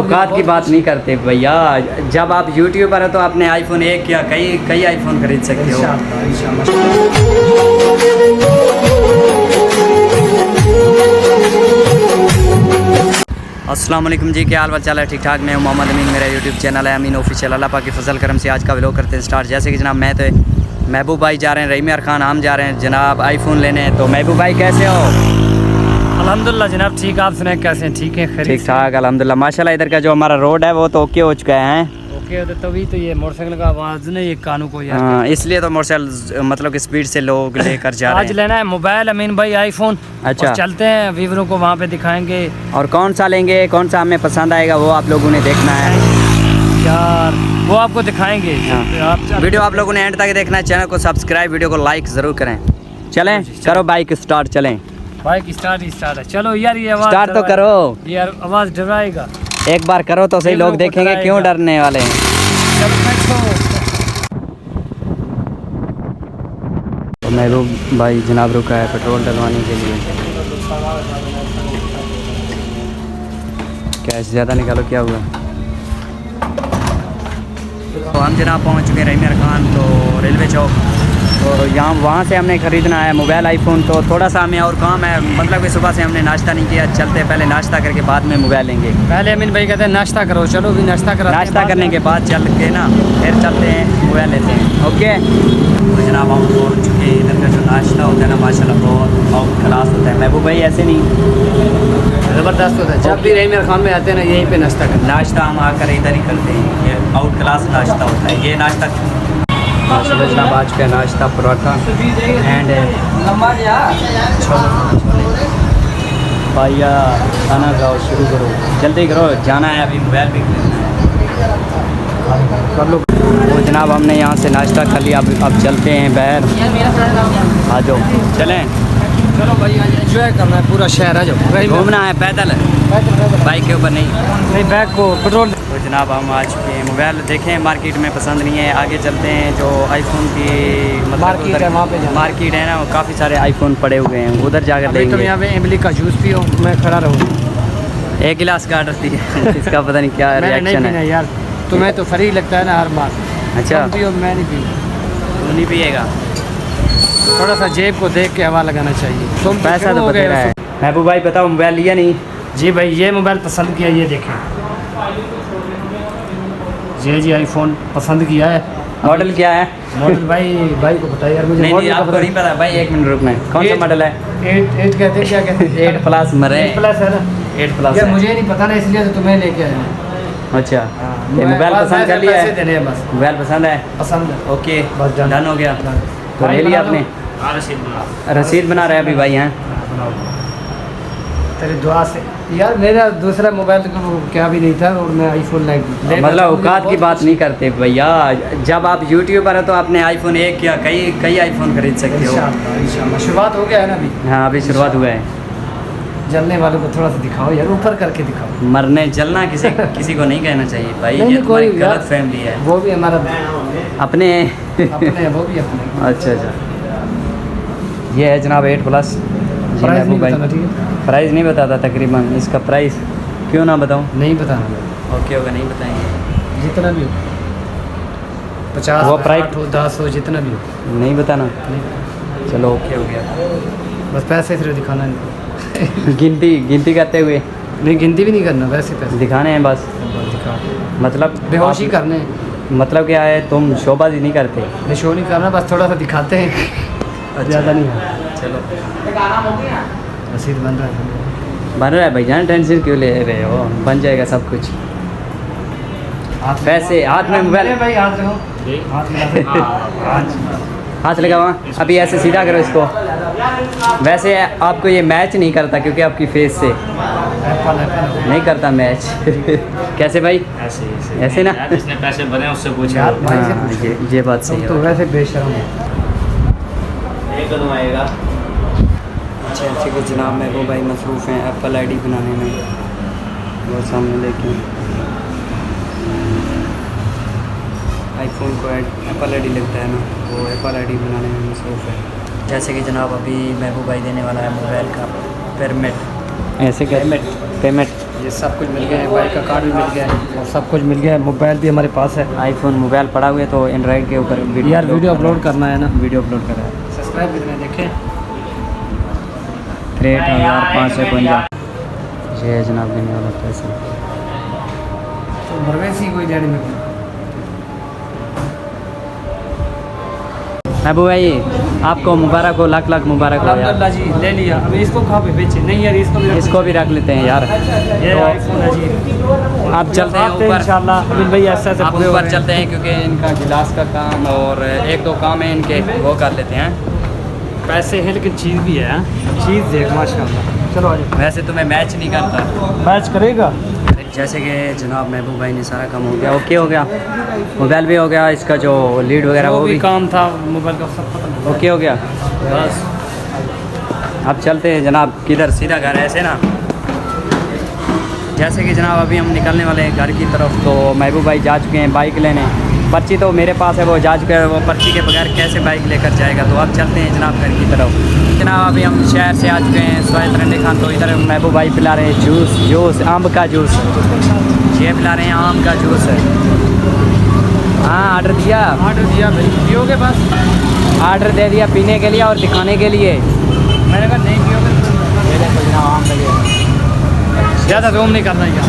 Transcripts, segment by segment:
औकात की बात नहीं करते भैया। जब आप यूट्यूबर हो तो आपने आईफोन एक या कई आईफोन खरीद सकते हो। अस्सलाम वालेकुम जी, क्या हाल चाल है? ठीक ठाक। मैं हूं मोहम्मद अमीन, मेरा यूट्यूब चैनल है अमीन ऑफिशियल। अल्लाह पाक के फजल करम से आज का व्लॉग करते हैं स्टार्ट। जैसे कि जनाब मैं तो महबूब भाई जा रहे हैं, रहीम यार खान हम जा रहे हैं जनाब आईफोन लेने। तो महबूब भाई कैसे हो? अल्हम्दुलिल्लाह जनाब ठीक, आप सुनाए कैसे हैं? ठीक है, ठीक ठाक अल्हम्दुलिल्लाह माशाल्लाह। इधर का जो हमारा रोड है वो तो ओके हो चुका है। ओके होते तभी तो ये मोटरसाइकिल का आवाज़ नहीं, ये कानों को यार। हाँ, इसलिए तो मोटरसाइकिल मतलब कि स्पीड से लोग लेकर जा रहे आज हैं। लेना है मोबाइल अमीन भाई आईफोन। अच्छा। और चलते हैं व्यूअरों को वहाँ पे दिखाएंगे और कौन सा लेंगे, कौन सा हमें पसंद आएगा वो आप लोगों ने देखना है यार, वो आपको दिखाएंगे। हाँ। वीडियो आप लोगों ने एंड तक देखना है। चैनल को सब्सक्राइब, वीडियो को लाइक ज़रूर करें। चलें, करो बाइक स्टार्ट, चलें। बाइक स्टार्ट है। चलो यार, ये आवाज़ स्टार्ट तो करो यार, आवाज़ डराएगा। एक बार करो तो सही, लोग देखेंगे क्यों डरने वाले हैं। तो महबूब भाई जनाब रुका है पेट्रोल डलवाने के लिए। कैश ज़्यादा निकालो, क्या हुआ? तो हम जनाब पहुंच चुके हैं रहीम यार खान, तो रेलवे चौक। तो यहाँ वहाँ से हमने ख़रीदना है मोबाइल आईफोन। तो थोड़ा सा हमें और काम है, मतलब कि सुबह से हमने नाश्ता नहीं किया। चलते पहले नाश्ता करके बाद में मोबाइल लेंगे। पहले अमीन भाई कहते हैं नाश्ता करो, चलो भी नाश्ता करो। नाश्ता करने के बाद चल के ना फिर चलते हैं मोबाइल लेते हैं। ओके। तो जनाब हम पहुँच चुके हैं। इधर का जो नाश्ता होता है ना माशाल्लाह बहुत आउट क्लास होता है। महबूब भाई ऐसे नहीं, ज़बरदस्त होता है। जब भी रहीम यार खान में आते हैं ना यहीं पे नाश्ता करते हैं। नाश्ता हम आकर इधर ही करते हैं। ये आउट क्लास नाश्ता होता है ये नाश्ता। माशाल्लाह जनाब आज का नाश्ता पराठा एंड भैया खाना खाओ, शुरू करो, जल्दी करो, जाना है अभी मोबाइल भी कर लो। तो जनाब हमने यहाँ से नाश्ता कर लिया, अब चलते हैं बाहर। आ जाओ चलें। चलो भाई एंजॉय करना है पूरा शहर। आ जाओ, घूमना है पैदल, बाइक के ऊपर नहीं बैग को पेट्रोल। तो जनाब हम आ चुके हैं। मोबाइल देखें मार्केट में पसंद नहीं है, आगे चलते हैं। जो आईफोन की मतलब मार्केट है वहाँ पे जाना। मार्केट है ना, वो काफ़ी सारे आईफोन पड़े हुए हैं, उधर जाकर तुम लेंगे। यहाँ पे इमली का जूस पियो, मैं खड़ा रहूँ। एक गिलास का आर्डर दिया इसका पता नहीं क्या मैंने नहीं रिएक्शन पीना है यार, तुम्हें तो फ्री लगता है ना हर बार। अच्छा, तुम पियो, मैं नहीं पी। तू नहीं पिएगा? थोड़ा सा जेब को देख के हवा लगाना चाहिए। तुम पैसा तो बता रहा है। महबूब भाई बताओ मोबाइल लिया नहीं? जी भाई, ये मोबाइल पसंद किया, ये देखें। जी आईफोन पसंद किया है। मॉडल क्या है? मॉडल भाई को बताइए यार, मुझे नहीं आपको नहीं पता भाई, एक मिनट रुकना है। कौन सा मॉडल है? 8 कहते हैं, क्या कहते हैं? 8 प्लस मरे 8 प्लस है ना? 8 प्लस यार है। मुझे नहीं पता ना, इसलिए तो तुम्हें लेके आया। अच्छा, ये मोबाइल पसंद कर लिया है? देने हैं बस। मोबाइल पसंद है? पसंद है। ओके, बस डन हो गया। तो ले लिया आपने? रसीद बना रहे हैं अभी भाई हैं। तेरी दुआ से यार, मेरा दूसरा मोबाइल तो क्या भी नहीं था और मैं आईफोन ले मतलब औकात की बात नहीं करते भैया। जब आप यूट्यूबर हो तो आपने आईफोन एक या कई आईफोन खरीद सकते हो। इंशाल्लाह शुरुआत हो गया है ना अभी। हाँ अभी शुरुआत हुआ है। जलने वालों को थोड़ा सा दिखाओ यार, ऊपर करके दिखाओ। मरने जलना किसी को नहीं कहना चाहिए भाई, नहीं, ये कोई तुम्हारी गलत फैमिली है। वो भी हमारा अपने अपने वो भी अपने। अच्छा, ये है जनाब 8 प्लस। प्राइस नहीं बताना, ठीक है? प्राइस नहीं बताता तकरीबन इसका प्राइस। क्यों ना बताऊँ? नहीं बताना। ओके होगा, नहीं बताएंगे। जितना भी हो, 50 वो प्राइस 10 हो, जितना भी हो नहीं बताना। नहीं। चलो ओके हो गया। बस पैसे सिर्फ दिखाना नहीं। गिनती करते हुए नहीं, गिनती भी नहीं करना, वैसे पैसे दिखाने हैं बस। दिखा, मतलब बेहोशी करने हैं। मतलब क्या है, तुम शोबाजी नहीं करते? नहीं, शो नहीं करना, बस थोड़ा सा दिखाते हैं। ज़्यादा नहीं है। चलो रसीद बन रहा है। बन रहा है भाई जान, टेंशन क्यों ले रहे हो? बन जाएगा सब कुछ। पैसे हाथ में मोबाइल, भाई हाथ लगाओ, हाथ मिला। हाथ लगा वहाँ, अभी ऐसे सीधा करो इसको। वैसे आपको ये मैच नहीं करता क्योंकि आपकी फेस से नहीं करता मैच। कैसे भाई? ऐसे ना, जिसने पैसे भरे हैं उससे पूछे। यार भाई से हाँ, पूछो। ये बात सही तो है। वैसे बेशर्म है। एक कदम आएगा। जैसे कि जनाब महबूब भाई मसरूफ़ हैं एप्पल आईडी बनाने में, वो सामने लेके आईफोन को एप्पल आईडी लगता है ना, वो एप्पल आईडी बनाने में मसरूफ़ है। जैसे कि जनाब अभी महबूब भाई देने वाला है मोबाइल का पेमेंट। ऐसे क्या? पेमेंट ये सब कुछ मिल गया है, बाइक का कार्ड भी मिल गया है और सब कुछ मिल गया है। मोबाइल भी हमारे पास है। आईफोन मोबाइल पड़ा हुआ है तो एंड्रॉइड के ऊपर यार वीडियो अपलोड करना है ना, वीडियो अपलोड कर रहा है। सब्सक्राइब कितने देखें। 63,552 ये है जनाब देने वाला पैसा। तो मरवेसी कोई देने में महबूब भाई आपको मुबारक हो, लाख लाख मुबारक हो यार। अल्हम्दुलिल्लाह जी, ले लिया। अभी इसको कहाँ पे बेचे? नहीं यार, इसको भी रख लेते हैं यार। ये तो आईफोन है जी। आप चलते हैं ऊपर इंशाल्लाह। अमिन भाई ऐसा ऐसे आप पूरे हो ऊपर गए। चलते हैं क्योंकि इनका गिलास का काम और एक दो काम है इनके, वो कर लेते हैं। पैसे हैं लेकिन चीज़ भी है। चीज़ देख माशाल्लाह। चलो आ जाओ। वैसे तो मैं मैच नहीं करता। मैच करेगा। जैसे कि जनाब महबूब भाई ने सारा काम हो गया, ओके हो गया, मोबाइल भी हो गया, इसका जो लीड वगैरह वो वो भी भी काम था मोबाइल का, सब खत्म। ओके हो गया। बस अब चलते हैं जनाब किधर, सीधा घर है ऐसे ना। जैसे कि जनाब अभी हम निकलने वाले हैं घर की तरफ, तो महबूब भाई जा चुके हैं बाइक लेने। पर्ची तो मेरे पास है, वो जा चुके हैं। वो पर्ची के बगैर कैसे बाइक लेकर जाएगा। तो अब चलते हैं जनाब घर की तरफ। जनाब अभी हम शहर से आ चुके हैं सोहेल रंडे खान। तो इधर महबूब भाई पिला रहे हैं जूस, आम का जूस। ये पिला रहे हैं आम का जूस। हाँ ऑर्डर दिया भाई, पियोगे बस? ऑर्डर दे दिया पीने के लिए और दिखाने के लिए। मैंने कहा नहीं पियोगे तो आम लगे ज़्यादा जूम नहीं करना यार।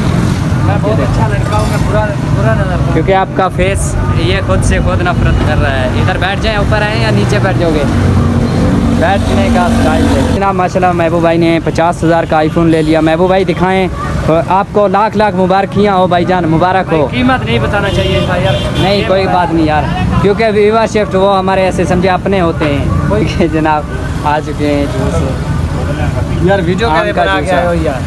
मैं बहुत अच्छा लड़का हूँ, मैं बुरा नजर क्योंकि आपका फेस ये खुद से खुद नफरत कर रहा है। इधर बैठ जाएं, ऊपर आए या नीचे बैठ जाओगे। बैठने का स्टाइल है जनाब। माशाल्लाह महबूब भाई ने 50,000 का आईफोन ले लिया। महबूब भाई दिखाएं, तो आपको लाख लाख मुबारकियाँ हो भाईजान, मुबारक हो। कीमत नहीं बताना चाहिए था यार। नहीं कोई बात नहीं यार, क्योंकि विवा शिफ्ट वो हमारे ऐसे समझे अपने होते हैं। कोई जनाब आ चुके हैं जूस यार वीडियो आम कैसे का बना जूस के आए हो है। यार।